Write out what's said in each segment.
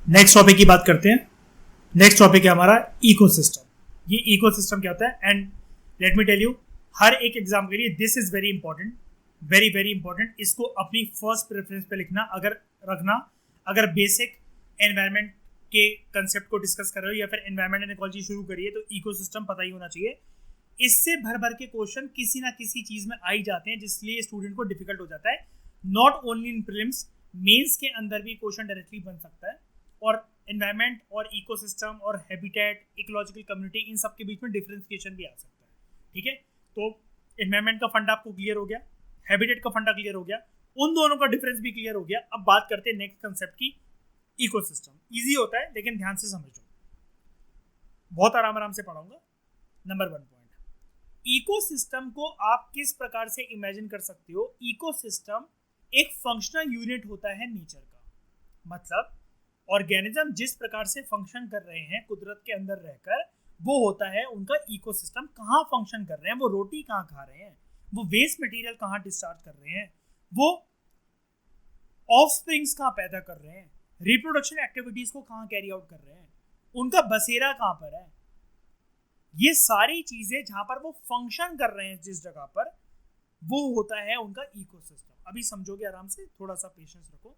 Next topic की बात करते हैं। नेक्स्ट टॉपिक है हमारा इकोसिस्टम। ये इकोसिस्टम क्या होता है, and let me tell you, हर एक एग्जाम के लिए this is very important, very very important. इसको अपनी फर्स्ट प्रेफरेंस पे लिखना, अगर रखना, अगर बेसिक एनवायरनमेंट के कंसेप्ट को डिस्कस कर रहे हो या फिर एनवायरनमेंट एंड इकोलॉजी शुरू करिए तो इकोसिस्टम पता ही होना चाहिए। इससे भर भर के क्वेश्चन किसी ना किसी चीज में आ ही जाते हैं, जिसलिए स्टूडेंट को डिफिकल्ट हो जाता है। Not only in prelims, mains के अंदर भी क्वेश्चन डायरेक्टली बन सकता है। और एनवायरनमेंट और इकोसिस्टम और हैबिटेट, इकोलॉजिकल कम्युनिटी, इन सब के बीच में डिफरेंशिएशन भी आ सकता है। ठीक है, तो एनवायरनमेंट का फंडा आपको क्लियर हो गया, हैबिटेट का फंडा क्लियर हो गया, उन दोनों का डिफरेंस भी क्लियर हो गया। अब बात करते हैं नेक्स्ट कंसेप्ट की, इकोसिस्टम। इजी होता है लेकिन ध्यान से समझो, बहुत आराम से पढ़ाऊंगा। नंबर 1 पॉइंट, इकोसिस्टम को आप किस प्रकार से इमेजिन कर सकते हो। इकोसिस्टम एक फंक्शनल यूनिट होता है नेचर का, मतलब ऑर्गेनिज्म जिस प्रकार से फंक्शन कर रहे हैं कुदरत के अंदर रहकर, वो होता है उनका इकोसिस्टम। कहाँ फंक्शन कर रहे हैं, वो रोटी कहाँ खा रहे हैं, वो वेस्ट मटेरियल कहाँ डिस्चार्ज कर रहे हैं, वो ऑफस्प्रिंग्स कहाँ पैदा कर रहे हैं, रिप्रोडक्शन एक्टिविटीज को कहाँ कैरी आउट कर रहे हैं, उनका बसेरा कहाँ पर है। ये सारी चीजें जहां पर वो फंक्शन कर रहे हैं जिस जगह पर, वो होता है उनका इकोसिस्टम। अभी समझोगे आराम से, थोड़ा सा पेशेंस रखो।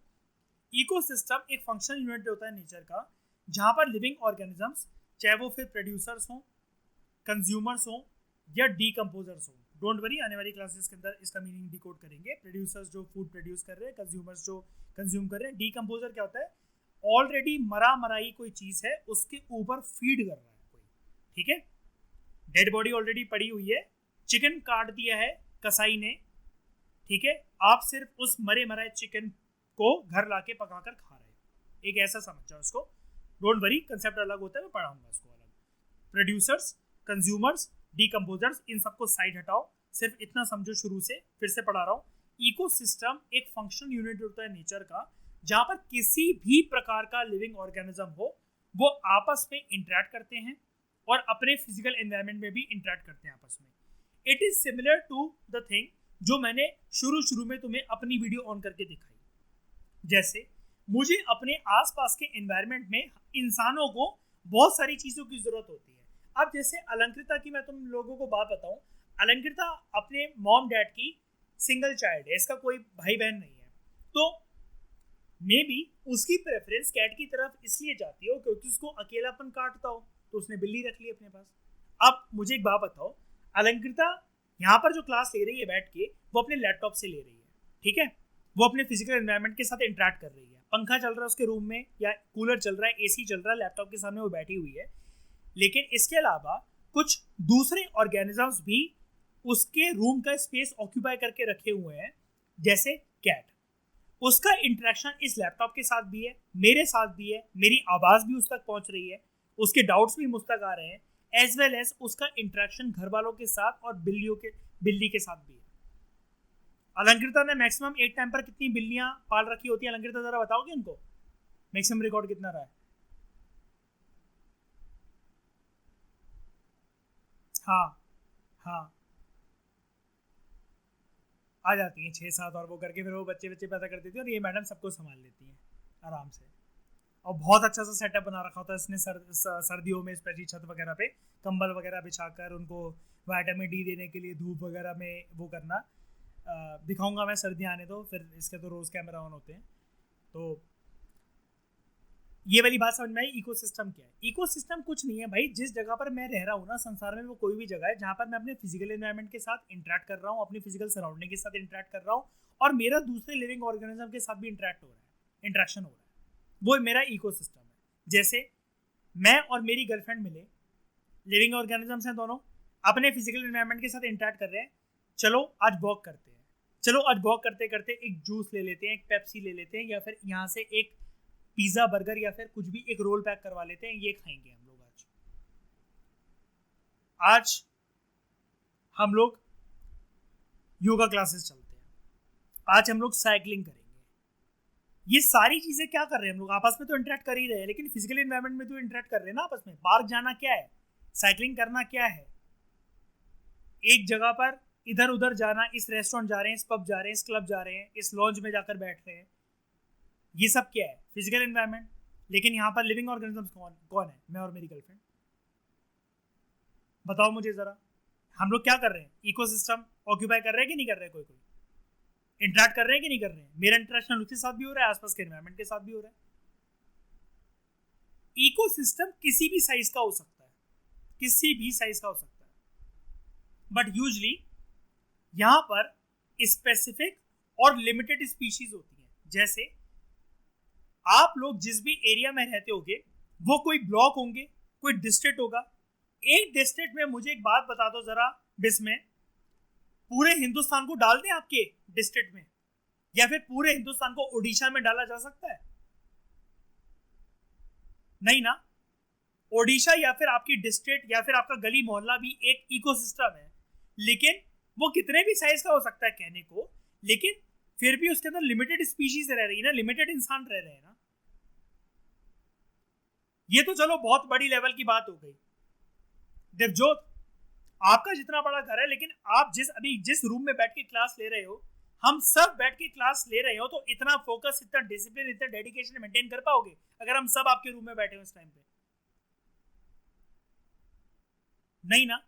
इकोसिस्टम एक फंक्शनल यूनिट होता है नेचर का, जहां पर लिविंग ऑर्गेनिजम्स, चाहे वो फिर प्रोड्यूसर्स हों, कंज्यूमर्स हों या डीकम्पोजर्स हों। डोंट वरी, आने वाली क्लासेस के अंदर इसका मीनिंग डिकोड करेंगे। प्रोड्यूसर्स जो फूड प्रोड्यूस कर रहे हैं, कंज्यूमर्स जो कंज्यूम कर रहे हैं। डीकम्पोजर क्या होता है, ऑलरेडी मराई कोई चीज है उसके ऊपर फीड कर रहा है कोई। ठीक है, डेड बॉडी ऑलरेडी पड़ी हुई है, चिकन काट दिया है कसाई ने, ठीक है, आप सिर्फ उस मरे चिकन को घर लाके पकाकर खा रहे हैं। एक ऐसा समझ जाओ इसको। डोंट वरी, कंसेप्ट अलग होता है, मैं पढ़ाऊंगा इसको अलग। प्रोड्यूसर्स, कंज्यूमर्स, डीकम्पोजर्स, इन सबको साइड हटाओ, सिर्फ इतना समझो शुरू से, फिर से पढ़ा रहा हूँ। इकोसिस्टम एक फंक्शनल यूनिट होता है नेचर का, जहां पर किसी भी प्रकार का लिविंग ऑर्गेनिज्म हो, वो आपस में इंटरेक्ट करते हैं और अपने फिजिकल एनवायरनमेंट में भी इंटरेक्ट करते हैं आपस में। It is similar to the thing जो मैंने शुरू में तुम्हें अपनी वीडियो ऑन करके दिखाई। जैसे मुझे अपने आसपास के एनवायरनमेंट में इंसानों को बहुत सारी चीजों की जरूरत होती है। अब जैसे अलंकृता की मैं तुम लोगों को बात बताऊं, अलंकृता अपने मॉम डैड की सिंगल चाइल्ड है, इसका कोई भाई बहन नहीं है, तो मे बी उसकी प्रेफरेंस कैट की तरफ इसलिए जाती हो क्योंकि उसको अकेलापन काटता हो, तो उसने बिल्ली रख ली अपने पास। अब मुझे एक बात बताओ, अलंकृता यहाँ पर जो क्लास ले रही है बैठ के, वो अपने लैपटॉप से ले रही है, ठीक है, वो अपने फिजिकल एनवायरनमेंट के साथ इंटरेक्ट कर रही है। पंखा चल रहा है उसके रूम में या कूलर चल रहा है, एसी चल रहा है, लैपटॉप के सामने वो बैठी हुई है। लेकिन इसके अलावा कुछ दूसरे ऑर्गेनिजम्स भी उसके रूम का स्पेस ऑक्यूपाई करके रखे हुए हैं, जैसे कैट। उसका इंटरेक्शन इस लैपटॉप के साथ भी है, मेरे साथ भी है, मेरी आवाज भी उस तक पहुंच रही है, उसके डाउट्स भी मुझ तक आ रहे हैं, एज वेल एज उसका इंटरेक्शन घर वालों के साथ और बिल्ली के साथ भी है। अलंकृता ने मैक्सिमम एक टाइम पर कितनी बिल्लियां पाल रखी होती है, अलंकृता जरा बताओगे उनको, मैक्सिमम रिकॉर्ड कितना रहा है? हाँ, आ जाती हैं 6-7, और वो करके फिर वो बच्चे पैदा कर देती है, और ये मैडम सबको संभाल लेती हैं आराम से। और बहुत अच्छा सा सेटअप बना रखा होता है इसने सर्दियों में, स्पेशली छत वगैरह पे कंबल वगैरह बिछाकर उनको विटामिन डी देने के लिए धूप वगैरह में वो करना। दिखाऊंगा मैं, सर्दियाँ आने दो, फिर इसके तो रोज़ कैमरा ऑन होते हैं। तो ये वाली बात समझ में आई। इकोसिस्टम क्या है? इकोसिस्टम कुछ नहीं है भाई, जिस जगह पर मैं रह रहा हूँ ना संसार में, वो कोई भी जगह है जहाँ पर मैं अपने फिजिकल एनवायरनमेंट के साथ इंटरेक्ट कर रहा हूँ, अपनी फिजिकल सराउंडिंग के साथ इंटरेक्ट कर रहा हूँ, और मेरा दूसरे लिविंग ऑर्गेनिज्म के साथ भी इंटरेक्ट हो रहा है, इंटरेक्शन हो रहा है, वो मेरा इकोसिस्टम है। जैसे मैं और मेरी गर्लफ्रेंड मिले, लिविंग ऑर्गेनिजम्स हैं दोनों, अपने फिजिकल एनवायरनमेंट के साथ इंटरेक्ट कर रहे हैं। चलो आज वॉक करते हैं, चलो आज वॉक करते करते एक जूस ले लेते हैं, एक पेप्सी ले लेते हैं, या फिर यहाँ से एक पिज्जा बर्गर या फिर कुछ भी एक रोल पैक करवा लेते हैं, ये खाएंगे हम लोग। आज हम लोग योगा क्लासेस चलते हैं, आज हम लोग साइकिलिंग करेंगे। ये सारी चीजें क्या कर रहे हैं हम लोग, आपस में तो इंटरेक्ट कर ही रहे हैं, लेकिन फिजिकल एनवायरनमेंट में तो इंटरेक्ट कर रहे हैं ना आपस में। पार्क जाना क्या है, साइकिलिंग करना क्या है, एक जगह पर इधर उधर जाना, इस रेस्टोरेंट जा रहे हैं, इस पब जा रहे हैं, इस क्लब जा रहे हैं, इस लॉन्ज में जाकर बैठ रहे हैं, ये सब क्या है, फिजिकल एनवायरनमेंट। लेकिन यहाँ पर लिविंग ऑर्गेनिजम्स कौन कौन है? मैं और मेरी गर्लफ्रेंड। बताओ मुझे जरा, हम लोग क्या कर रहे हैं? इकोसिस्टम ऑक्यूपाई कर रहे हैं कि नहीं कर रहे हैं? कोई कोई इंटरेक्ट कर रहे हैं कि नहीं कर रहे हैं? मेरा इंटरेक्शन उसके साथ भी हो रहा है, आसपास के एनवायरमेंट के साथ भी हो रहा है। इकोसिस्टम किसी भी साइज का हो सकता है, किसी भी साइज का हो सकता है, बट यूजली यहां पर स्पेसिफिक और लिमिटेड स्पीशीज होती हैं। जैसे आप लोग जिस भी एरिया में रहते होगे वो कोई ब्लॉक होंगे, कोई डिस्ट्रिक्ट होगा। एक डिस्ट्रिक्ट में मुझे एक बात बता दो जरा, बिस्में पूरे हिंदुस्तान को डाल दें आपके डिस्ट्रिक्ट में, या फिर पूरे हिंदुस्तान को ओडिशा में डाला जा सकता है? नहीं ना। ओडिशा या फिर आपकी डिस्ट्रिक्ट या फिर आपका गली मोहल्ला भी एक इकोसिस्टम है, लेकिन वो कितने भी साइज का हो सकता है कहने को, लेकिन फिर भी उसके अंदर लिमिटेड स्पीशीज रह रही है ना, लिमिटेड इंसान रह रहे हैं ना। ये तो चलो बहुत बड़ी लेवल की बात हो गई। देवजोत, आपका जितना बड़ा घर है, लेकिन आप जिस रूम में बैठ के क्लास ले रहे हो, हम सब बैठ के क्लास ले रहे हो, तो इतना फोकस, इतना डिसिप्लिन, इतना डेडिकेशन मेंटेन कर पाओगे अगर हम सब आपके रूम में बैठे हो इस टाइम पे? नहीं ना।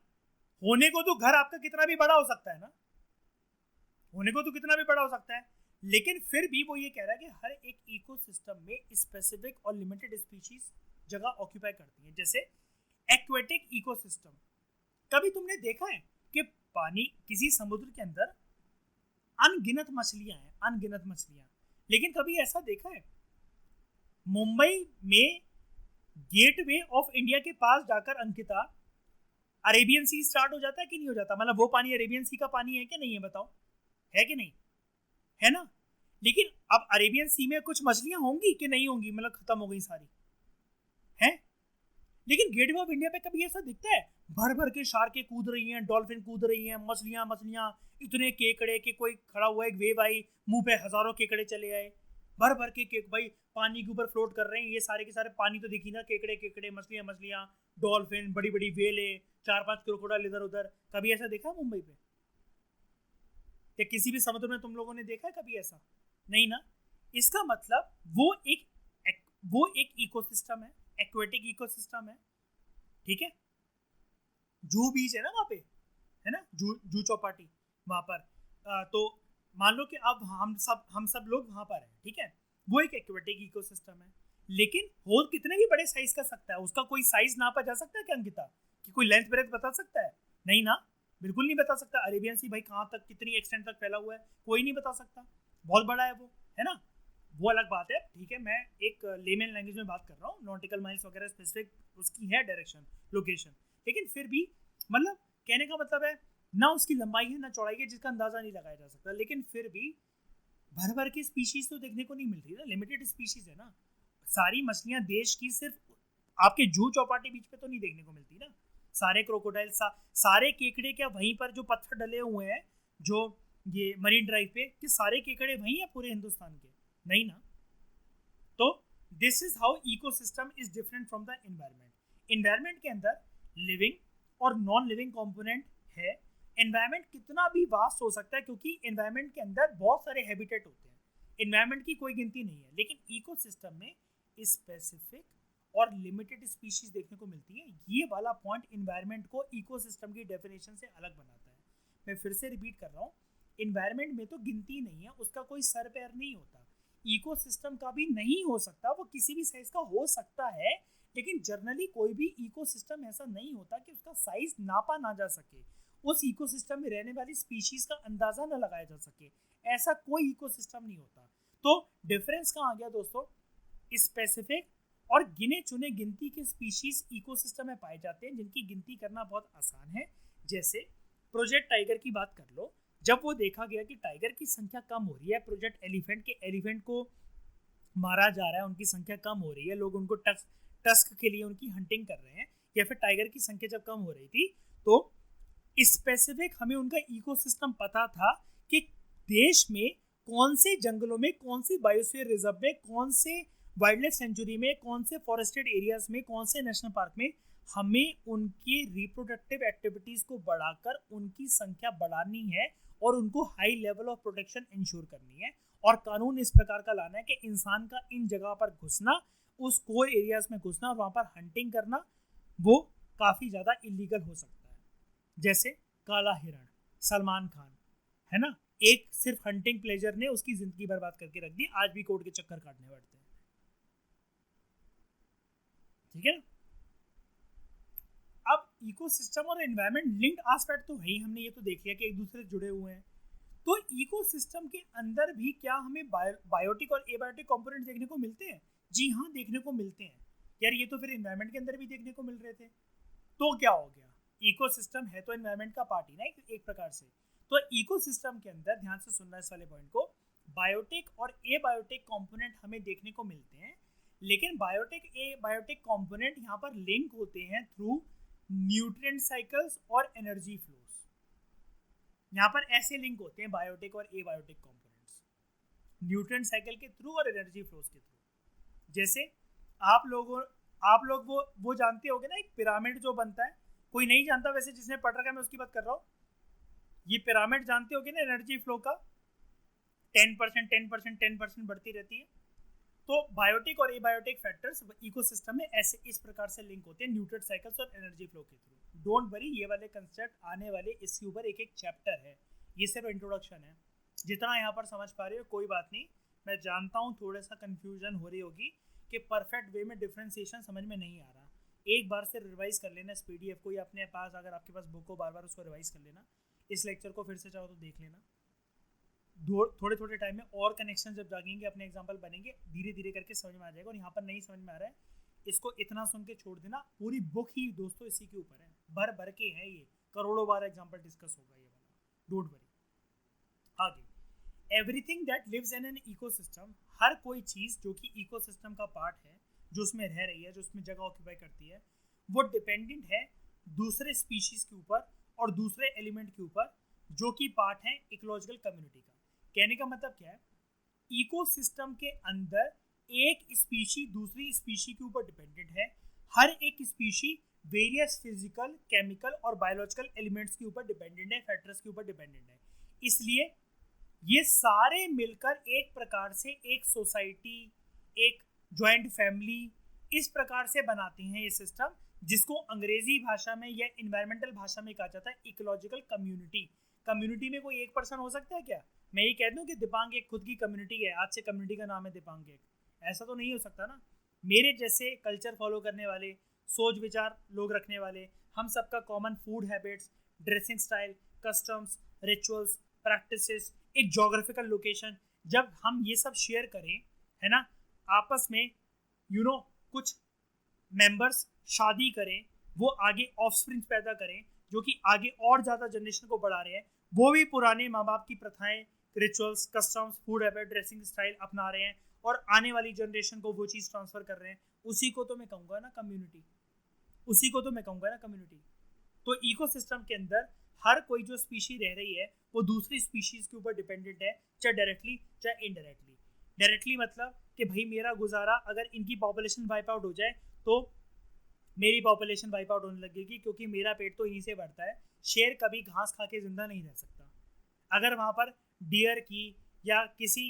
होने को तो घर आपका कितना भी बड़ा हो सकता है ना, होने को तो कितना भी बड़ा हो सकता है, लेकिन फिर भी वो ये कह रहा है कि हर एक इकोसिस्टम में स्पेसिफिक और लिमिटेड स्पीशीज जगह ऑक्यूपाई करती हैं। जैसे एक्वेटिक इकोसिस्टम, कभी तुमने देखा है कि पानी, किसी समुद्र के अंदर अनगिनत मछलियां हैं, अनगिनत मछलियां, लेकिन कभी ऐसा देखा है मुंबई में गेटवे ऑफ इंडिया के पास जाकर, अंकिता, अरेबियन सी स्टार्ट हो जाता है कि नहीं हो जाता? मतलब वो पानी अरेबियन सी का पानी है कि नहीं है? बताओ, है कि नहीं है ना? लेकिन अब अरेबियन सी में कुछ मछलियां होंगी कि नहीं होंगी? मतलब खत्म हो गई सारी, हैं? लेकिन गेटवे ऑफ इंडिया पे कभी ऐसा दिखता है भर भर के शार्कें कूद रही हैं, डॉल्फिन कूद रही हैं, मछलियां मछलियां, इतने केकड़े कि कोई खड़ा हुआ, एक वेव आई, मुंह पे हजारों केकड़े चले आए, भर भर के केक भाई पानी के ऊपर फ्लोट कर रहे हैं। ये सारे के सारे पानी तो दिखी ना, केकड़े केकड़े, मछलियां मछलियां, डॉल्फिन, बड़ी बड़ी वेले, 4-5 क्रोकोडाइल इधर उधर। कभी ऐसा देखा मुंबई पे? या किसी भी समुद्र में तुम लोगों ने देखा है कभी ऐसा? नहीं ना। इसका मतलब वो एक इकोसिस्टम है, एक्वेटिक इकोसिस्टम है, ठीक है। जू बीच है ना वहाँ पे, है ना, जू चौपाटी वहाँ पर। तो मान लो कि अब हम सब लोग वहाँ पर हैं, ठीक है। वो एक एक्वेटिक इकोसिस्टम है, लेकिन होल कितने भी बड़े साइज का सकता है, उसका कोई साइज नापा जा सकता है क्या अंकिता? कि कोई लेंथ ब्रेथ बता सकता है? नहीं ना, बिल्कुल नहीं बता सकता। अरेबियन सी भाई कहाँ तक, कितनी एक्सटेंट तक फैला हुआ है, कोई नहीं बता सकता। बहुत बड़ा है वो, है ना, वो अलग बात है, ठीक है। मैं एक लेमन लैंग्वेज में बात कर रहा हूँ, नॉटिकल माइल्स वगैरह स्पेसिफिक उसकी है डायरेक्शन, लोकेशन, लेकिन फिर भी मतलब कहने का मतलब है ना उसकी लंबाई है ना चौड़ाई है जिसका अंदाजा नहीं लगाया जा सकता, लेकिन फिर भी भर भर की स्पीशीज तो देखने को नहीं मिल रही ना, लिमिटेड स्पीशीज है ना। सारी मछलियां देश की सिर्फ आपके जू चौपाटी बीच पे तो नहीं देखने को मिलती ना। सारे क्रोकोडाइल, सारे केकड़े क्या वहीं पर जो पत्थर डले हुए हैं, जो ये मरीन ड्राइव पे, कि सारे केकड़े वहीं है पूरे हिंदुस्तान के? नहीं ना। तो this is how ecosystem is different from the environment. Environment के अंदर लिविंग और नॉन लिविंग कंपोनेंट है। एनवायरमेंट कितना भी वास्ट हो सकता है, क्योंकि एनवायरमेंट के अंदर बहुत सारे हैबिटेट होते हैं, एनवायरमेंट की कोई गिनती नहीं है, लेकिन इकोसिस्टम में स्पेसिफिक और लिमिटेड स्पीशीज देखने को मिलती है। ये वाला पॉइंट एनवायरमेंट को इकोसिस्टम की डेफिनेशन से अलग बनाता है। मैं फिर से रिपीट कर रहा हूँ, एनवायरमेंट में तो गिनती नहीं है, उसका कोई सर पैर नहीं होता। इकोसिस्टम का भी नहीं हो सकता, वो किसी भी साइज का हो सकता है, लेकिन जनरली कोई भी इकोसिस्टम ऐसा नहीं होता कि उसका साइज नापा ना जा सके, उस इकोसिस्टम में रहने वाली स्पीशीज का अंदाजा ना लगाया जा सके, ऐसा कोई इकोसिस्टम नहीं होता। तो डिफरेंस कहाँ आ गया दोस्तों? स्पेसिफिक और गिने चुने गिनती के स्पीशीज इकोसिस्टम में पाए जाते हैं, जिनकी गिनती करना बहुत आसान है। जैसे प्रोजेक्ट टाइगर की बात कर लो, जब वो देखा गया कि टाइगर की संख्या कम हो रही है, प्रोजेक्ट एलिफेंट को मारा जा रहा है, उनकी संख्या कम हो रही है, लोग उनको टस्क के लिए उनकी हंटिंग कर रहे हैं, या फिर टाइगर की संख्या जब कम हो रही थी, तो स्पेसिफिक हमें उनका इकोसिस्टम पता था कि देश में कौन से जंगलों में, कौन सी बायोस्फीयर रिजर्व में, कौन से वाइल्ड लाइफ सेंचुरी में, कौन से फॉरेस्टेड एरियाज में, कौन से नेशनल पार्क में हमें उनकी रिप्रोडक्टिव एक्टिविटीज को बढ़ाकर उनकी संख्या बढ़ानी है और उनको high level of protection ensure करनी है। और कानून इस प्रकार का लाना है कि इंसान का इन जगह पर घुसना उस कोर एरियाज में घुसना और वहाँ पर हंटिंग करना वो काफ़ी ज़्यादा इलीगल हो सकता है। जैसे काला हिरण, सलमान खान, है ना, एक सिर्फ हंटिंग प्लेजर ने उसकी जिंदगी बर्बाद करके रख दी, आज भी कोर्ट के चक्कर काटने पड़ते हैं। ठीक है ना। अब इकोसिस्टम और एनवायरनमेंट लिंक्ड एस्पेक्ट तो है ही, हमने ये तो देख लिया कि एक दूसरे से जुड़े हुए हैं। तो इकोसिस्टम के अंदर भी क्या हमें बायोटिक और एबायोटिक कंपोनेंट देखने को मिलते हैं? जी हाँ, देखने को मिलते हैं। यार ये तो फिर एनवायरनमेंट के अंदर भी देखने को मिल रहे थे, तो क्या हो गया? इकोसिस्टम है तो एनवायरनमेंट का पार्ट ही ना एक प्रकार से। तो इकोसिस्टम के अंदर ध्यान से सुनना इस वाले पॉइंट को, बायोटिक और एबायोटिक कंपोनेंट हमें देखने को मिलते हैं, लेकिन बायोटिक एबायोटिक कंपोनेंट यहाँ पर लिंक होते हैं थ्रू न्यूट्रिएंट साइकिल्स और एनर्जी फ्लोस। यहाँ पर ऐसे लिंक होते हैं बायोटिक और एबायोटिक कंपोनेंट्स, न्यूट्रिएंट साइकिल के थ्रू और एनर्जी फ्लोस के थ्रू। जैसे आप लोग वो जानते होगे ना, एक पिरामिड जो बनता है, कोई नहीं जानता वैसे, जिसने पढ़ रखा है मैं उसकी बात कर रहा हूँ। ये पिरामिड जानते होगे ना, एनर्जी फ्लो का 10% 10% 10% बढ़ती रहती है। तो बायोटिक और एबायोटिक फैक्टर्स इकोसिस्टम में ऐसे इस प्रकार से लिंक होते हैं न्यूट्रिएंट साइकिल्स और एनर्जी फ्लो के थ्रू। डोंट वरी, ये वाले कंसेप्ट आने वाले इसके ऊपर एक एक चैप्टर है, ये सिर्फ इंट्रोडक्शन है। जितना यहाँ पर समझ पा रहे हो कोई बात नहीं, मैं जानता हूँ थोड़ा सा कन्फ्यूजन हो रही होगी कि परफेक्ट वे में डिफ्रेंसिएशन समझ में नहीं आ रहा। एक बार से रिवाइज कर लेना इस पीडीएफ को, या अपने पास अगर आपके पास बुक हो बार बार उसको रिवाइज कर लेना। इस लेक्चर को फिर से चाहो तो देख लेना। थोड़े थोड़े टाइम में और कनेक्शन जब जागेंगे, अपने एग्जाम्पल बनेंगे, धीरे धीरे करके समझ में आ जाएगा। और यहाँ पर नहीं समझ में आ रहा है, इसको इतना सुन के छोड़ देना, पूरी बुक ही दोस्तों इसी के ऊपर है, भर भर के है ये, करोड़ों बार एग्जाम्पल डिस्कस होगा ये वाला, डोंट वरी। आगे, everything that lives in an ecosystem, हर कोई चीज़ जो कि इकोसिस्टम का पार्ट है, जो उसमें रह रही है, जो उसमें जगह ऑक्यूपाई करती है, वो डिपेंडेंट है दूसरे स्पीशीज के ऊपर और दूसरे एलिमेंट के ऊपर, जो कि पार्ट है इकोलॉजिकल कम्युनिटी का। कहने का मतलब क्या है, इकोसिस्टम के अंदर एक स्पीशी दूसरी स्पीशी के ऊपर डिपेंडेंट है। हर एक स्पीशी वेरियस फिजिकल, केमिकल और बायोलॉजिकल एलिमेंट्स के ऊपर डिपेंडेंट है, फैक्टर्स के ऊपर डिपेंडेंट है। इसलिए ये सारे मिलकर एक प्रकार से एक सोसाइटी, एक जॉइंट फैमिली, इस प्रकार से बनाते हैं ये सिस्टम, जिसको अंग्रेजी भाषा में या इन्वायरमेंटल भाषा में कहा जाता है इकोलॉजिकल कम्युनिटी। कम्युनिटी में कोई एक पर्सन हो सकता है क्या? मैं ये कह दूं कि दिपांग एक खुद की कम्युनिटी है, आज से कम्युनिटी का नाम है दिपांग एक, ऐसा तो नहीं हो सकता ना। मेरे जैसे कल्चर फॉलो करने वाले, सोच विचार लोग रखने वाले, हम सबका common food habits, dressing style, customs, rituals, practices, एक जोग्राफिकल लोकेशन, जब हम ये सब शेयर करें, है ना, आपस में कुछ मेंबर्स शादी करें, वो आगे ऑफस्प्रिंग पैदा करें, जो कि आगे और ज़्यादा जनरेशन को बढ़ा रहे हैं, वो भी पुराने माँ बाप की प्रथाएं, rituals, customs, food habit, dressing style अपना रहे हैं और आने वाली जनरेशन को वो चीज़ ट्रांसफर कर रहे हैं, उसी को तो मैं कहूँगा ना कम्युनिटी, उसी को तो मैं कहूँगा ना कम्युनिटी। तो इकोसिस्टम के अंदर हर कोई जो स्पीशी रह रही है वो दूसरी स्पीशीज के ऊपर डिपेंडेंट है, चाहे डायरेक्टली चाहे इनडायरेक्टली। डायरेक्टली मतलब कि भाई मेरा गुजारा, अगर इनकी पॉपुलेशन वाइप आउट हो जाए तो मेरी पॉपुलेशन वाइप आउट होने लगेगी, क्योंकि मेरा पेट तो इन्हीं से बढ़ता है। शेर कभी घास खा के जिंदा नहीं रह सकता। अगर वहाँ पर डियर की या किसी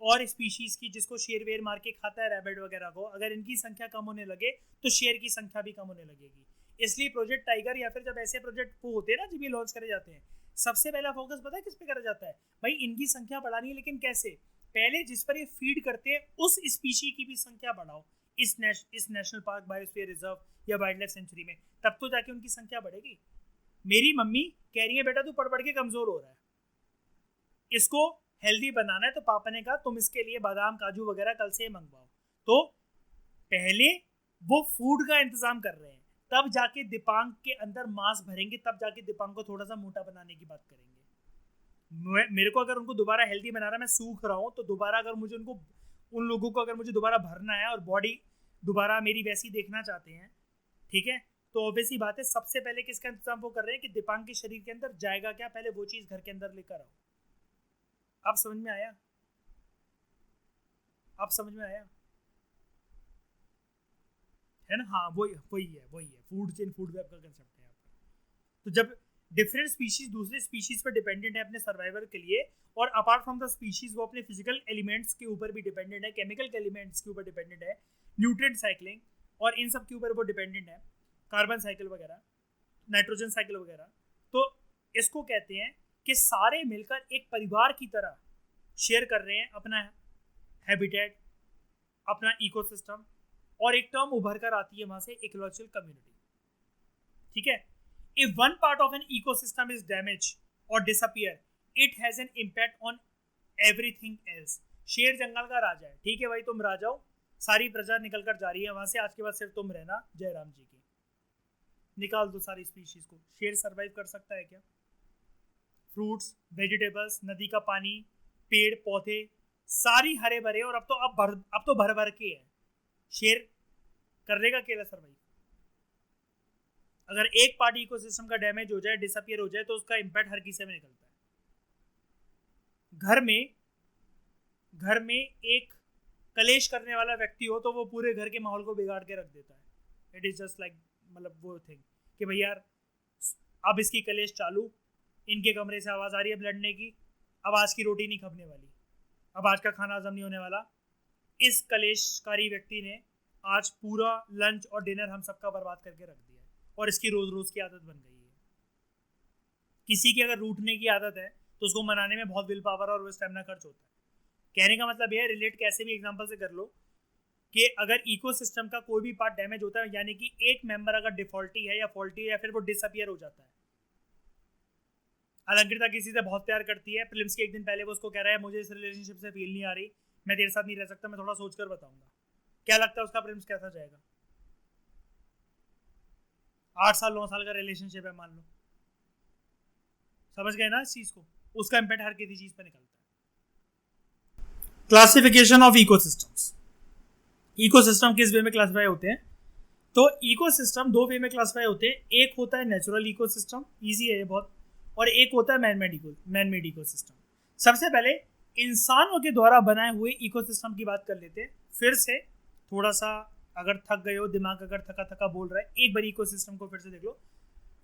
और स्पीशीज की, जिसको शेर वेर मार के खाता है, रैबिट वगैरह को, अगर इनकी संख्या कम होने लगे तो शेर की संख्या भी कम होने लगेगी। इसलिए प्रोजेक्ट टाइगर या फिर जब ऐसे प्रोजेक्ट वो होते हैं ना, जब ये लॉन्च करे जाते हैं, सबसे पहला फोकस पता है किस पे करा जाता है? भाई इनकी संख्या बढ़ानी है, लेकिन कैसे? पहले जिस पर ये फीड करते हैं उस स्पीशी की भी संख्या बढ़ाओ इस नेशनल पार्क, बायोस्फीयर रिजर्व या वाइल्ड लाइफ सेंचुरी में, तब तो जाके उनकी संख्या बढ़ेगी। मेरी मम्मी कह रही है बेटा तू पढ़ पढ़ के कमजोर हो रहा है, इसको हेल्दी बनाना है, तो पापा ने कहा तुम इसके लिए बादाम काजू वगैरह कल से मंगवाओ। तो पहले वो फूड का इंतजाम कर रहे हैं, तब जाके दिपांग के अंदर मांस भरेंगे, तब जाके दिपांग को थोड़ा सा मोटा बनाने की बात करेंगे। मेरे को अगर उनको दोबारा हेल्दी बनाना, मैं सूख रहा हूँ, तो दोबारा अगर मुझे उन लोगों को अगर मुझे दोबारा भरना है और बॉडी दोबारा मेरी वैसी देखना चाहते हैं, ठीक है, तो ऑब्वियसली बात है, सबसे पहले किसका इंतजाम वो कर रहे हैं कि दिपांग के शरीर के अंदर जाएगा क्या, पहले वो चीज घर के अंदर लेकर आओ। अब समझ में आया? अब समझ में आया है ना? हाँ, वही है फूड चेन, फूड वेब का कंसेप्ट है यहाँ पर। तो जब डिफरेंट स्पीशीज दूसरे स्पीशीज पर डिपेंडेंट है अपने सर्वाइवल के लिए, और अपार्ट फ्रॉम द स्पीशीज वो अपने फिजिकल एलिमेंट्स के ऊपर भी डिपेंडेंट है, केमिकल एलिमेंट्स के ऊपर डिपेंडेंट है, न्यूट्रिएंट साइकिलिंग और इन सब के ऊपर वो डिपेंडेंट है, कार्बन साइकिल वगैरह, नाइट्रोजन साइकिल वगैरह। तो इसको कहते हैं कि सारे मिलकर एक परिवार की तरह शेयर कर रहे हैं अपना हैबिटेट, अपना इकोसिस्टम, और एक टर्म उभर कर आती है वहां से, इकोलॉजिकल कम्युनिटी। ठीक है, if one part of an ecosystem is damage और disappear, it has an impact on everything else. शेर जंगल का राजा है, ठीक है भाई, तुम राजा हो, सारी प्रजा निकल कर जा रही है वहां से, आज के बाद सिर्फ तुम रहना, जय राम जी की, निकाल दो सारी स्पीशीज को। शेर सरवाइव कर सकता है क्या? फ्रूट्स, वेजिटेबल्स, नदी का पानी, पेड़ पौधे सारी हरे भरे, और अब तो भर भर के है। शेर कर लेगा अकेला सर्वाइव? अगर एक पार्ट इकोसिस्टम का डैमेज हो जाए, डिसअपियर हो जाए, तो उसका इंपैक्ट हर किसी में निकलता है। घर में एक कलेश करने वाला व्यक्ति हो तो वो पूरे घर के माहौल को बिगाड़ के रख देता है। इट इज जस्ट लाइक, मतलब वो थिंग कि भाई यार अब इसकी कलेश चालू, इनके कमरे से आवाज आ रही है लड़ने की, अब आज की रोटी नहीं खपने वाली, अब आज का खाना हजम नहीं होने वाला। इस कलेशकारी व्यक्ति ने आज पूरा लंच और डिनर हम सबका बर्बाद करके रख दिया है, और इसकी रोज रोज की आदत बन गई है। किसी की अगर रूठने की आदत है तो उसको मनाने में बहुत विल पावर और स्टेमिना खर्च होता है। कहने का मतलब यह, रिलेट कैसे भी एग्जांपल से कर लो, कि अगर इकोसिस्टम का कोई भी पार्ट डैमेज होता है, यानी कि एक मेंबर अगर डिफॉल्टी है या फॉल्टी है या फिर वो डिसअपियर हो जाता है। अलंकृता किसी से बहुत प्यार करती है, प्रिलिम्स के एक दिन पहले वो उसको कह रहा है मुझे इस रिलेशनशिप से फील नहीं आ रही, मैं तेरे साथ नहीं रह सकता, मैं थोड़ा सोचकर बताऊंगा। क्या लगता है उसका प्रिलिम्स कैसा जाएगा? 8 साल 9 साल का रिलेशनशिप है मान लो, समझ गए ना इस चीज को? उसका इंपैक्ट हर किसी चीज पर निकलता है। Classification of ecosystems. इकोसिस्टम किस वे में क्लासिफाई होते हैं? तो इकोसिस्टम 2 वे में क्लासिफाई होते हैं। एक होता है नेचुरल इकोसिस्टम, इजी है ये बहुत, और एक होता है मैनमेड इकोसिस्टम। सबसे पहले इंसानों के द्वारा बनाए हुए इकोसिस्टम की बात कर लेते हैं। फिर से थोड़ा सा अगर थक गए हो, दिमाग अगर थका थका बोल रहा है, एक बार इकोसिस्टम को फिर से देख लो।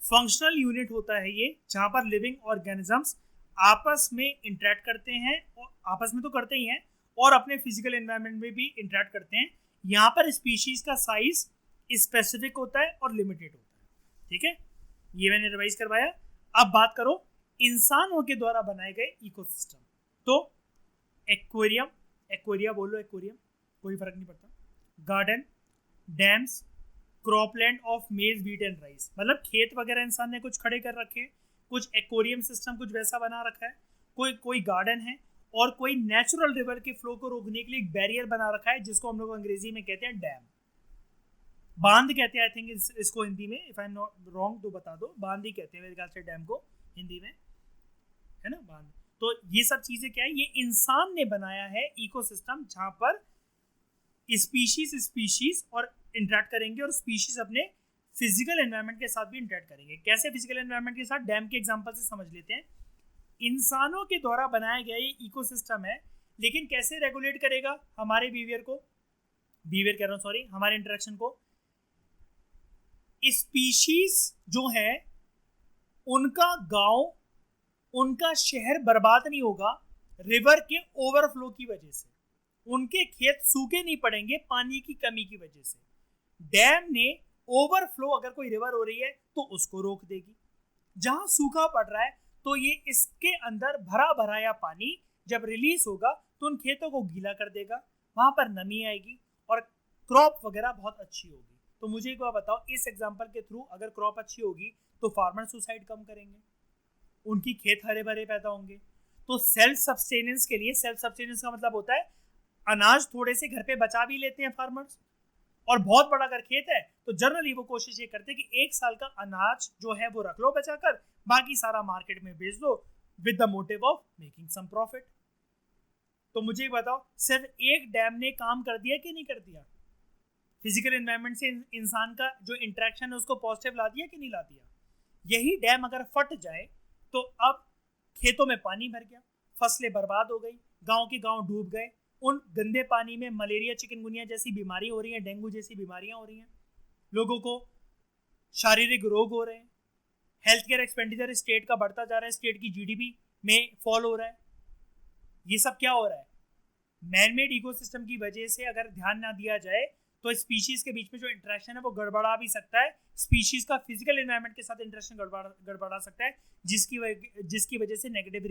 फंक्शनल यूनिट होता है ये, जहां पर लिविंग ऑर्गेनिजम्स आपस में इंटरेक्ट करते हैं, और आपस में तो करते ही हैं, और अपने फिजिकल एनवायरनमेंट में भी इंटरेक्ट करते हैं। यहाँ पर स्पीशीज का साइज स्पेसिफिक होता है और लिमिटेड होता है। ठीक है, ये मैंने रिवाइज करवाया। अब बात करो इंसानों के द्वारा बनाए गए इकोसिस्टम। तो एक्वेरियम, एक्वेरिया बोलो, एक्वेरियम कोई फर्क नहीं पड़ता, गार्डन, डैम्स, क्रॉपलैंड ऑफ मेज, व्हीट एंड राइस, मतलब खेत वगैरह इंसान ने कुछ खड़े कर रखे हैं, कुछ एक्वेरियम सिस्टम कुछ वैसा बना रखा है, कोई गार्डन है, और कोई नेचुरल रिवर के फ्लो को रोकने के लिए एक बैरियर बना रखा है, जिसको हम लोग अंग्रेजी में कहते हैं डैम, बांध कहते हैं। आई थिंक इसको हिंदी में, if I am not wrong तो बता दो, बांध ही कहते हैं मेरे ख्याल से डैम को हिंदी में, है ना, बांध। तो ये सब चीजें क्या है? ये इंसान ने बनाया है इकोसिस्टम, जहां पर स्पीशीज और इंटरेक्ट करेंगे, और स्पीशीज अपने फिजिकल एनवायरनमेंट के साथ भी इंटरेक्ट करेंगे। कैसे फिजिकल एनवायरनमेंट के साथ? डैम के एग्जांपल से समझ लेते हैं। इंसानों के द्वारा बनाया गया ये इकोसिस्टम है, लेकिन कैसे रेगुलेट करेगा हमारे बिहेवियर को, बिहेवियर कह रहा हूं सॉरी, हमारे इंटरेक्शन को? स्पीशीज जो है उनका गांव, उनका शहर बर्बाद नहीं होगा रिवर के ओवरफ्लो की वजह से, उनके खेत सूखे नहीं पड़ेंगे पानी की कमी की वजह से। डैम ने ओवरफ्लो, अगर कोई रिवर हो रही है तो उसको रोक देगी। जहां सूखा पड़ रहा है तो ये इसके अंदर भरा भराया पानी जब रिलीज होगा तो उन खेतों को गीला कर देगा, वहां पर नमी आएगी और क्रॉप वगैरह बहुत अच्छी होगी। तो मुझे एक बात बताओ, इस एग्जांपल के थ्रू अगर क्रॉप अच्छी होगी तो फार्मर सुसाइड कम करेंगे, उनकी खेत हरे भरे पैदा होंगे। तो सेल्फ सस्टेनेंस के लिए, सेल्फ सस्टेनेंस का मतलब होता है अनाज थोड़े से घर पे बचा भी लेते हैं फार्मर्स, और बहुत बड़ा अगर खेत है तो जनरली वो कोशिश ये करते हैं कि 1 साल का अनाज जो है वो रख लो बचाकर, बाकी सारा मार्केट में बेच दो with the motive of making some profit. तो मुझे बताओ, सिर्फ एक डैम ने काम कर दिया कि नहीं कर दिया? फिजिकल एनवायरनमेंट से इंसान का जो इंटरेक्शन है उसको पॉजिटिव ला दिया कि नहीं ला दिया? यही डैम अगर फट जाए तो अब खेतों में पानी भर गया, फसलें बर्बाद हो गई, गांव के गांव डूब गए, उन गंदे पानी में मलेरिया, चिकनगुनिया जैसी बीमारी हो रही है, डेंगू जैसी बीमारियां हो रही हैं, लोगों को शारीरिक रोग हो रहे हैं, हेल्थ केयर एक्सपेंडिचर स्टेट का बढ़ता जा रहा है, स्टेट की जीडीपी में फॉल हो रहा है। ये सब क्या हो रहा है? मैनमेड इकोसिस्टम की वजह से अगर ध्यान ना दिया जाए तो स्पीशीज के बीच में जो इंटरेक्शन है वो गड़बड़ा भी सकता है, स्पीशीज का फिजिकल एनवायरनमेंट के साथ इंटरेक्शन गड़बड़ा सकता है, जिसकी वजह से नेगेटिव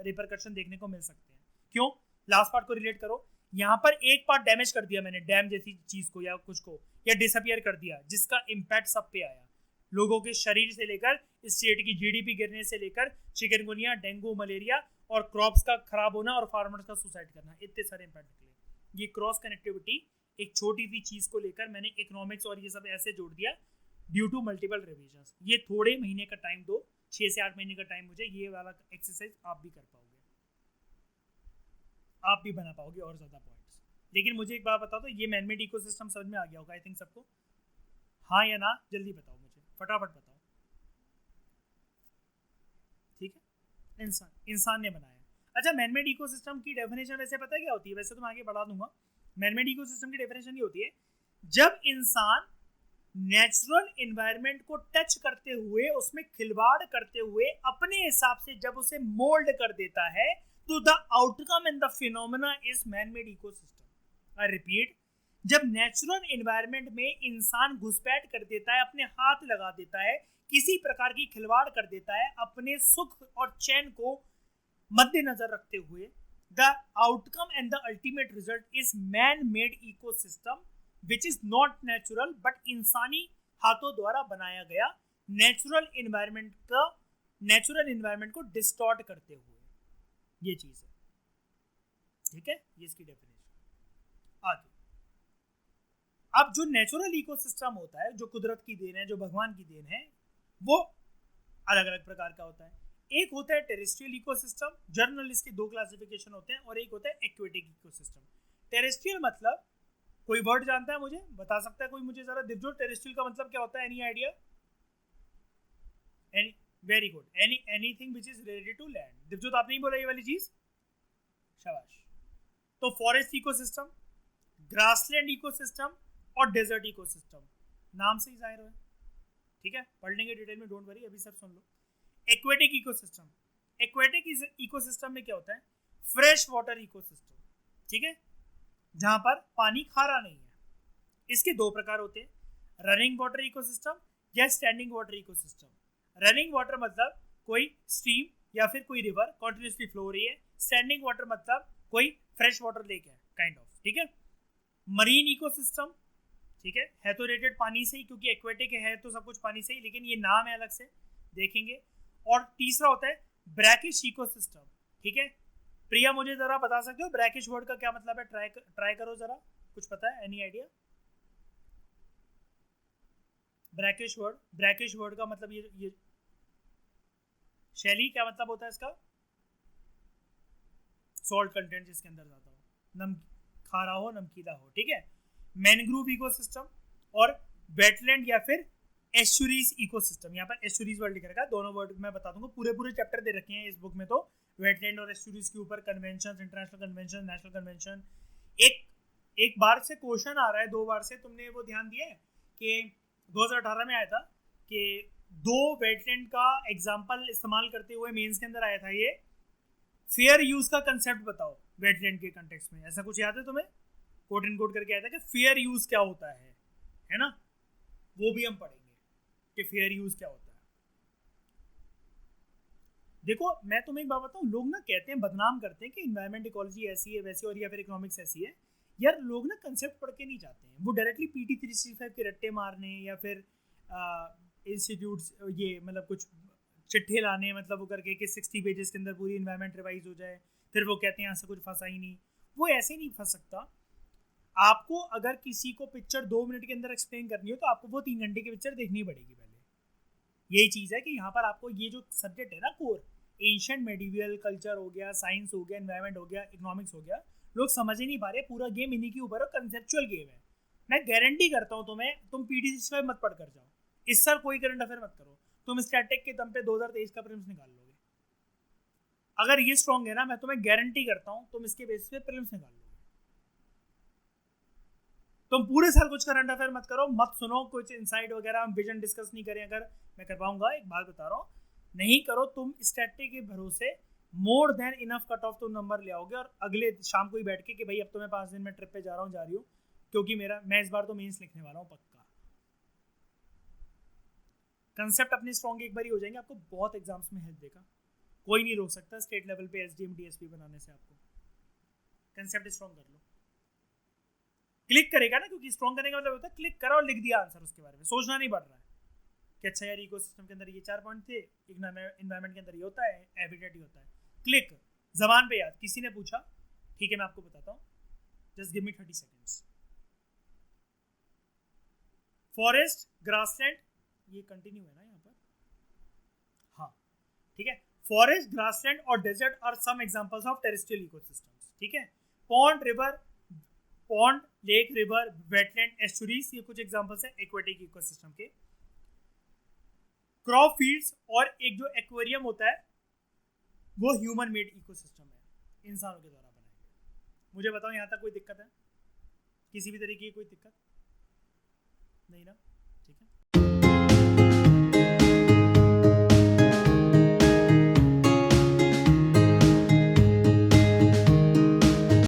रिपरकशन देखने को मिल सकते हैं। क्यों? लास्ट पार्ट को रिलेट करो। यहाँ पर एक पार्ट डैमेज कर दिया मैंने, डैम जैसी चीज को या कुछ को, या डिसअपियर कर दिया, जिसका इम्पैक्ट सब पे आया, लोगों के शरीर से लेकर स्टेट की जीडीपी गिरने से लेकर चिकनगुनिया, डेंगू, मलेरिया और क्रॉप्स का खराब होना और फार्मर्स का सुसाइड करना, इतने सारे इम्पैक्ट निकले। ये क्रॉस कनेक्टिविटी एक छोटी सी चीज को लेकर मैंने इकोनॉमिक्स और ये सब ऐसे जोड़ दिया ड्यू टू मल्टीपल रिविजन्स। ये थोड़े महीने का टाइम दो, 6 से 8 महीने का टाइम मुझे, ये वाला एक्सरसाइज आप भी कर पाओगे, आप भी बना पाओगे और ज्यादा पॉइंट्स। लेकिन मुझे एक बात बताओ, तो ये मैनमेड इकोसिस्टम समझ में आ गया होगा आई थिंक सबको, हाँ या ना? जल्दी बताओ मुझे, फटाफट बताओ। ठीक है, इंसान ने बनाया। अच्छा, मैनमेड इकोसिस्टम की डेफिनेशन वैसे पता है क्या होती है? वैसे तो मैं आगे बढ़ा दूंगा। मैनमेड इकोसिस्टम की डेफिनेशन ये होती है, जब इंसान नेचुरल एनवायरनमेंट को टच करते हुए, उसमें खिलवाड़ करते हुए अपने हिसाब से जब उसे मोल्ड कर देता है, तो the outcome and the phenomena is manmade ecosystem. I repeat, जब नेचुरल एनवायरनमेंट में इंसान घुसपैठ कर देता है, अपने हाथ लगा देता है, किसी प्रकार की खिलवाड़ कर देता है, अपने सुख और चैन को मद्देनजर रखते हुए, the outcome and the ultimate result is man made ecosystem which is not natural but इंसानी हाथों द्वारा बनाया गया नेचुरल एनवायरनमेंट को डिस्टॉर्ट करते हुए, ये चीज है। ठीक है, ये इसकी डेफिनेशन। आगे, अब जो नेचुरल इकोसिस्टम होता है, जो कुदरत की देन है, जो भगवान की देन है, वो अलग अलग प्रकार का होता है। एक होता है टेरेस्ट्रियल इकोसिस्टम, जर्नल इसके 2 क्लासिफिकेशन होते हैं, और एक होता है एक्वेटिक इकोसिस्टम। टेरेस्ट्रियल मतलब, कोई वर्ड जानता है मुझे बता सकता है कोई? मुझे जरा दिवजो, टेरेस्ट्रियल का मतलब क्या होता है? Any idea? Very good, anything which is related to land. दिवजो, तो आपने ही बोला ये वाली चीज, शाबाश। तो फॉरेस्ट इकोसिस्टम, ग्रासलैंड इकोसिस्टम और डेजर्ट इकोसिस्टम, नाम से ही जाहिर है। ठीक है, पढ़ लेंगे डिटेल में, डोंट वरी, अभी सब सुन लो। एक्वेटिक इकोसिस्टम, एक्वेटिक इकोसिस्टम में क्या होता है? Fresh water ecosystem. ठीक है, जहां पर पानी खारा नहीं है। इसके 2 प्रकार होते हैं, रनिंग वाटर इकोसिस्टम या standing water ecosystem. Running water मतलब कोई स्ट्रीम या फिर कोई रिवर कॉन्टिन्यूसली फ्लो हो रही है। स्टैंडिंग वाटर मतलब कोई फ्रेश वाटर लेक है, काइंड ऑफ। ठीक है, मरीन इकोसिस्टम, ठीक है तो रिलेटेड पानी से ही, क्योंकि एक्वेटिक है तो सब कुछ पानी से ही, लेकिन ये नाम है अलग से, देखेंगे। और तीसरा होता है ब्रैकिश इकोसिस्टम। ठीक है, प्रिया मुझे जरा बता सकते हो ब्रैकिश वर्ड का क्या मतलब है? ट्राई करो जरा, कुछ पता है? Any idea? ब्रैकिश वर्ड का मतलब ये शैली क्या मतलब होता है इसका? सॉल्ट कंटेंट जिसके अंदर ज्यादा हो, खारा हो, नमकीला हो। ठीक है, मैनग्रोव इकोसिस्टम और वेटलैंड या फिर एस्चुरीज इकोसिस्टम। यहाँ पर एस्चुरीज वर्ड लिख रखा है, दोनों वर्ड मैं बता दूंगा, पूरे चैप्टर दे रखे हैं इस बुक में। तो वेटलैंड और एस्चुरीज के ऊपर convention, international convention, national convention. एक बार से क्वेश्चन आ रहा है, 2 बार से, तुमने वो ध्यान दिया है कि 2018 में आया था कि 2 वेटलैंड का एग्जाम्पल इस्तेमाल करते हुए मेंस के अंदर आया था, ये फेयर यूज का कंसेप्ट बताओ वेटलैंड के कंटेक्स्ट में। ऐसा कुछ याद है तुम्हें? कोट एंड कोट करके आया था कि फेयर यूज क्या होता है ना? वो भी हम पढ़ेंगे कि फेयर यूज क्या होता है। देखो, मैं तुम्हें एक बात बताऊं, लोग ना कहते हैं, बदनाम करते हैं कि इन्वायरमेंट इकोलॉजी ऐसी है वैसी, और या फिर इकोनॉमिक्स ऐसी है। यार, लोग ना कंसेप्ट पढ़ के नहीं जाते हैं, वो डायरेक्टली PT 365 के रट्टे मारने या फिर इंस्टीट्यूट्स ये मतलब कुछ चिट्ठे लाने, मतलब वो करके कि 60 पेजेस के अंदर पूरी इन्वायरमेंट रिवाइज हो जाए, फिर वो कहते हैं यहाँ से कुछ फंसा ही नहीं। वो ऐसे नहीं फंस सकता। आपको अगर किसी को पिक्चर 2 मिनट के अंदर एक्सप्लेन करनी हो, तो आपको वो 3 घंटे की पिक्चर देखनी पड़ेगी पहले। यही चीज़ है कि यहाँ पर आपको ये जो सब्जेक्ट है ना, कोर एंशिएंट मेडिवियल कल्चर हो गया, साइंस हो गया, एनवायरमेंट हो गया, इकोनॉमिक्स हो गया, लोग समझ ही नहीं पा रहे। पूरा गेम इन्हीं के ऊपर है, कंसेप्चुअल गेम है। मैं गारंटी करता हूँ तुम्हें, तुम PT 65 मत पढ़ कर जाओ, इस साल कोई करंट अफेयर मत करो, तुम स्टैटिक के दम पे 2023 का प्रीलिम्स निकाल लोगे। अगर ये स्ट्रॉन्ग है ना, मैं तुम्हें गारंटी करता हूँ तुम इसके बेसिस पे प्रीलिम्स निकाल लोगे। तुम पूरे साल कुछ करंट अफेयर मत करो, मत सुनो कुछ इनसाइट वगैरह, हम विजन डिस्कस नहीं करें। अगर मैं कर पाऊंगा, एक बात बता रहा हूँ, नहीं करो तुम स्टैटिक के भरोसे, more than enough cut off तुम नंबर ले आओगे, और अगले शाम को ही बैठ के कि भाई अब तो मैं 5 दिन में ट्रिप पे जा रहा हूँ, जा रही हूँ, क्योंकि मैं इस बार तो मेंस लिखने वाला हूँ पक्का। कंसेप्ट अपने स्ट्रॉन्ग एक बार ही हो जाएंगे, आपको बहुत एग्जाम्स में हेल्प देगा, कोई नहीं रोक सकता स्टेट लेवल पे एसडीएम डीएसपी बनाने से। आपको कंसेप्ट स्ट्रॉन्ग कर लो, क्लिक करेगा ना, क्योंकि स्ट्रॉन्ग करने का मतलब होता है क्लिक करा और लिख दिया आंसर, उसके बारे में सोचना नहीं पड़ रहा है कि अच्छा यार इकोसिस्टम के अंदर ये 4 पॉइंट थे, इन्वायरमेंट के अंदर ये होता है, हैबिटेट ही होता है, क्लिक, जबान पे याद। किसी ने पूछा, ठीक है मैं आपको बताता हूँ, just give me 30 seconds. Forest, grassland, ये कंटिन्यू है ना यहाँ पर, हाँ ठीक है। फॉरेस्ट, ग्रासलैंड और desert are some examples of terrestrial ecosystems, ठीक है। Pond, river, pond, lake, river, wetland, estuaries, ये कुछ एग्जांपल्स हैं एक्वेटिक इकोसिस्टम के। क्रॉप फील्ड्स और एक जो एक्वेरियम होता है वो ह्यूमन मेड इकोसिस्टम है, इंसानों के द्वारा बनाया गया। मुझे बताओ यहाँ तक कोई दिक्कत है, किसी भी तरीके की कोई दिक्कत नहीं ना, ठीक है।